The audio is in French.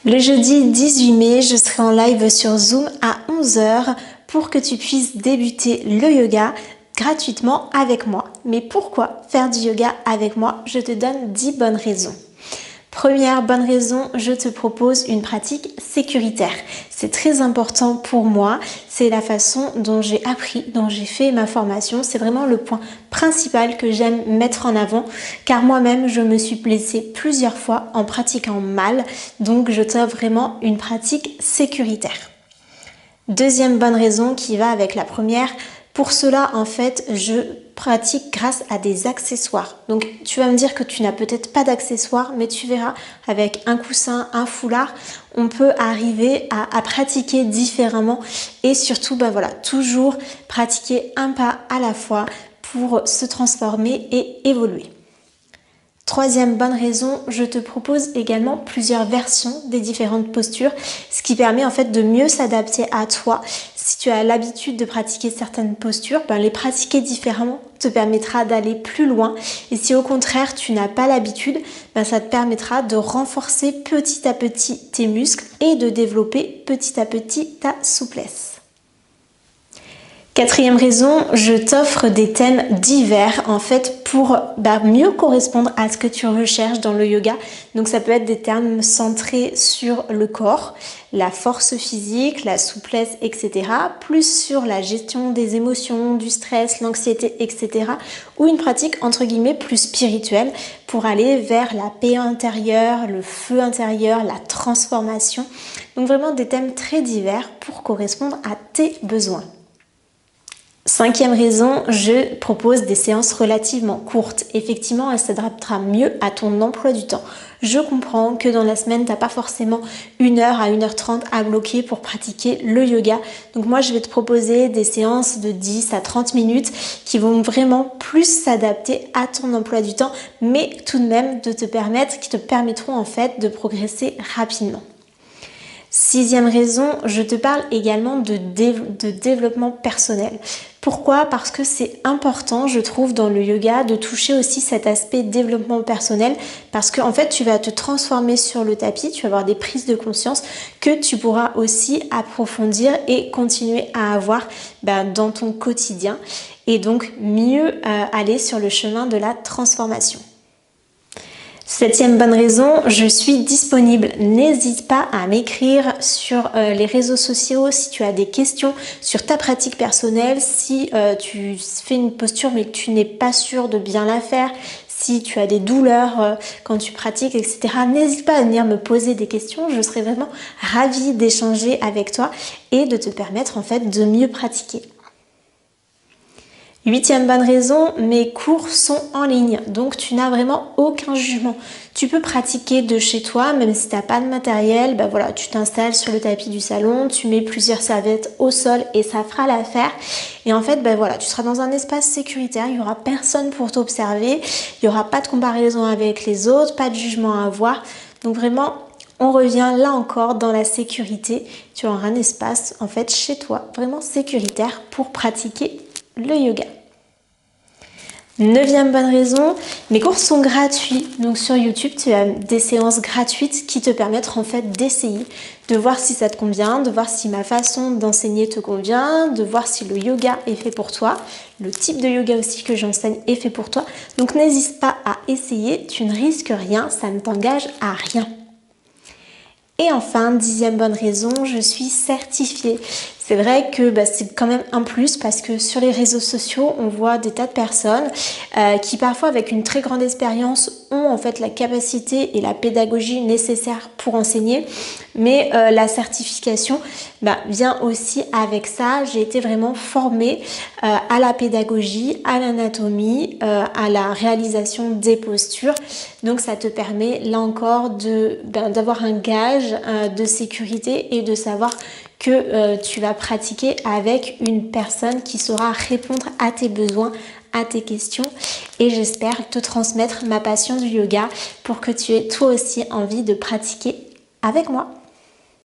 Le jeudi 18 mai, je serai en live sur Zoom à 11 h pour que tu puisses débuter le yoga gratuitement avec moi. Mais pourquoi faire du yoga avec moi? Je te donne 10 bonnes raisons. Première bonne raison, je te propose une pratique sécuritaire. C'est très important pour moi, c'est la façon dont j'ai appris, dont j'ai fait ma formation. C'est vraiment le point principal que j'aime mettre en avant car moi-même je me suis blessée plusieurs fois en pratiquant mal, donc je t'offre vraiment une pratique sécuritaire. Deuxième bonne raison qui va avec la première, pour cela en fait je pratique grâce à des accessoires. Donc tu vas me dire que tu n'as peut-être pas d'accessoires, mais tu verras avec un coussin, un foulard, on peut arriver à pratiquer différemment et surtout toujours pratiquer un pas à la fois pour se transformer et évoluer. Troisième bonne raison, je te propose également plusieurs versions des différentes postures, ce qui permet en fait de mieux s'adapter à toi. Si tu as l'habitude de pratiquer certaines postures, les pratiquer différemment te permettra d'aller plus loin. Et si au contraire tu n'as pas l'habitude, ça te permettra de renforcer petit à petit tes muscles et de développer petit à petit ta souplesse. Quatrième raison, je t'offre des thèmes divers en fait pour mieux correspondre à ce que tu recherches dans le yoga. Donc ça peut être des thèmes centrés sur le corps, la force physique, la souplesse, etc. Plus sur la gestion des émotions, du stress, l'anxiété, etc. Ou une pratique entre guillemets plus spirituelle pour aller vers la paix intérieure, le feu intérieur, la transformation. Donc vraiment des thèmes très divers pour correspondre à tes besoins. Cinquième raison, je propose des séances relativement courtes. Effectivement, elle s'adaptera mieux à ton emploi du temps. Je comprends que dans la semaine, tu n'as pas forcément 1 heure à 1 h 30 à bloquer pour pratiquer le yoga. Donc moi, je vais te proposer des séances de 10 à 30 minutes qui vont vraiment plus s'adapter à ton emploi du temps, mais tout de même qui te permettront en fait de progresser rapidement. Sixième raison, je te parle également de développement personnel. Pourquoi? Parce que c'est important, je trouve, dans le yoga de toucher aussi cet aspect développement personnel parce qu'en fait, tu vas te transformer sur le tapis, tu vas avoir des prises de conscience que tu pourras aussi approfondir et continuer à avoir dans ton quotidien et donc mieux aller sur le chemin de la transformation. Septième bonne raison, je suis disponible. N'hésite pas à m'écrire sur les réseaux sociaux si tu as des questions sur ta pratique personnelle, si tu fais une posture mais que tu n'es pas sûr de bien la faire, si tu as des douleurs quand tu pratiques, etc. N'hésite pas à venir me poser des questions. Je serai vraiment ravie d'échanger avec toi et de te permettre en fait de mieux pratiquer. Huitième bonne raison, mes cours sont en ligne, donc tu n'as vraiment aucun jugement. Tu peux pratiquer de chez toi, même si tu n'as pas de matériel, tu t'installes sur le tapis du salon, tu mets plusieurs serviettes au sol et ça fera l'affaire. Et en fait, tu seras dans un espace sécuritaire, il n'y aura personne pour t'observer, il n'y aura pas de comparaison avec les autres, pas de jugement à avoir. Donc vraiment, on revient là encore dans la sécurité. Tu auras un espace en fait chez toi, vraiment sécuritaire pour pratiquer le yoga. Neuvième bonne raison, mes cours sont gratuits. Donc sur YouTube, tu as des séances gratuites qui te permettent en fait d'essayer, de voir si ça te convient, de voir si ma façon d'enseigner te convient, de voir si le yoga est fait pour toi, le type de yoga aussi que j'enseigne est fait pour toi. Donc n'hésite pas à essayer, tu ne risques rien, ça ne t'engage à rien. Et enfin, 10e bonne raison, je suis certifiée. C'est vrai que c'est quand même un plus parce que sur les réseaux sociaux, on voit des tas de personnes qui parfois avec une très grande expérience ont en fait la capacité et la pédagogie nécessaires pour enseigner. Mais la certification vient aussi avec ça. J'ai été vraiment formée à la pédagogie, à l'anatomie, à la réalisation des postures. Donc ça te permet là encore d'avoir un gage de sécurité et de savoir que tu vas pratiquer avec une personne qui saura répondre à tes besoins, à tes questions, et j'espère te transmettre ma passion du yoga pour que tu aies toi aussi envie de pratiquer avec moi.